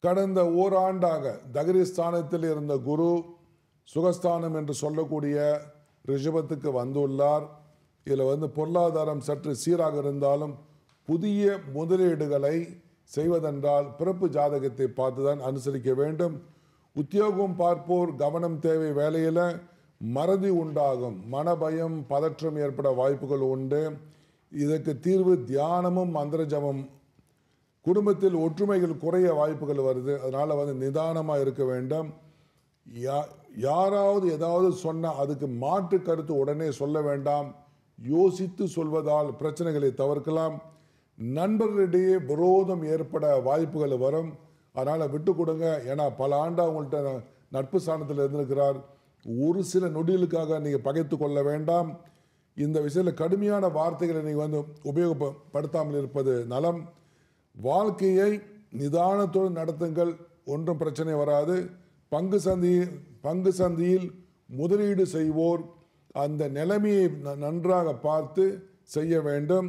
கடந்த ஓராண்டாக தகிரிஸ்தானத்தில் இருந்த குரு சுகஸ்தானம் என்று சொல்லக்கூடிய ரிஷபத்துக்கு வந்துள்ளார். இதில் பொருளாதாரம் சற்று சீராக இருந்தாலும் புதிய முதலீடுகளை செய்வதென்றால் பிறப்பு ஜாதகத்தை பார்த்துதான் அனுசரிக்க வேண்டும். உத்தியோகம் பார்ப்போர் கவனம் தேவை. வேலையில் மறதி உண்டாகும், மனபயம் பதற்றம் ஏற்பட வாய்ப்புகள் உண்டு. இதற்கு தீர்வு தியானமும் மந்திர ஜபம். குடும்பத்தில் ஒற்றுமைகள் குறைய வாய்ப்புகள் வருது. அதனால் நிதானமாக இருக்க வேண்டும். யாராவது ஏதாவது சொன்னால் அதுக்கு மாற்று கருத்து உடனே சொல்ல வேண்டாம். யோசித்து சொல்வதால் பிரச்சனைகளை தவிர்க்கலாம். நண்பர்களிடையே விரோதம் ஏற்பட வாய்ப்புகள் வரும். அதனால் விட்டு கொடுங்க. ஏன்னா பல ஆண்டாக உங்கள்கிட்ட நட்பு ஸ்தானத்தில் இருந்திருக்கிறார். ஒரு சில நொடிகளுக்காக நீங்கள் பகைத்து கொள்ள வேண்டாம். இந்த விஷயத்தில் கடுமையான வார்த்தைகளை நீங்கள் உபயோகப்படுத்தாமல் இருப்பது நலம். வாழ்க்கையை நிதானத்துடன் நடத்துங்கள், ஒன்றும் பிரச்சனை வராது. பங்கு சந்தையில் முதலீடு செய்வோர் அந்த நிலைமையை நன்றாக பார்த்து செய்ய வேண்டும்.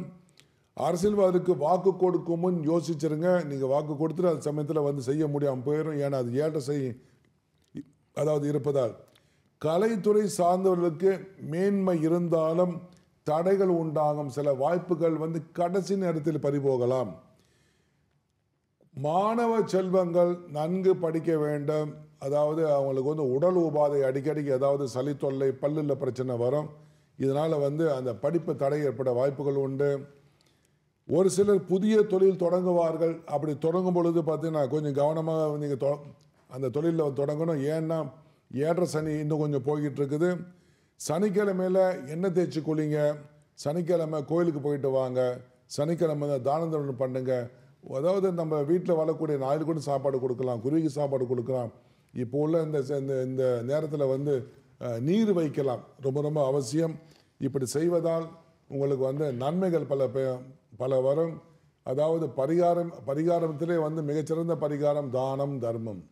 அரசியல்வாதிக்கு வாக்கு கொடுக்கும் முன் யோசிச்சிருங்க. நீங்கள் வாக்கு கொடுத்துட்டு அது சமயத்தில் செய்ய முடியாமல் போயிடும். ஏன்னா அது ஏற்ற இருப்பதால். கலைத்துறை சார்ந்தவர்களுக்கு மேன்மை இருந்தாலும் தடைகள் உண்டாகும். சில வாய்ப்புகள் கடைசி நேரத்தில் பறிபோகலாம். மாணவ செல்வங்கள் நன்கு படிக்க வேண்டும். அவங்களுக்கு உடல் உபாதை அடிக்கடிக்கு சளி தொல்லை, பல்லில் பிரச்சனை வரும். இதனால் அந்த படிப்பு தடை ஏற்பட வாய்ப்புகள் உண்டு. ஒரு சிலர் புதிய தொழில் தொடங்குவார்கள். அப்படி தொடங்கும் பொழுது பார்த்தீங்கன்னா கொஞ்சம் கவனமாக நீங்கள் அந்த தொழிலில் தொடங்கணும். ஏன்னா ஏற்ற சனி இன்னும் கொஞ்சம் போய்கிட்டு இருக்குது. சனிக்கிழமையில் எண்ணெய் தேய்ச்சி குளிங்க. சனிக்கிழமை கோயிலுக்கு போயிட்டு வாங்க. சனிக்கிழமை தானம் தர்மம் பண்ணுங்க. நம்ம வீட்டில் வரக்கூடிய நாய்க்கு கூட சாப்பாடு கொடுக்கலாம், குருவிக்கு சாப்பாடு கொடுக்கலாம். இப்போ உள்ள இந்த நேரத்தில் நீர் வைக்கலாம், ரொம்ப ரொம்ப அவசியம். இப்படி செய்வதால் உங்களுக்கு நன்மைகள் பல வரும். பரிகாரத்திலே மிகச்சிறந்த பரிகாரம் தானம் தர்மம்.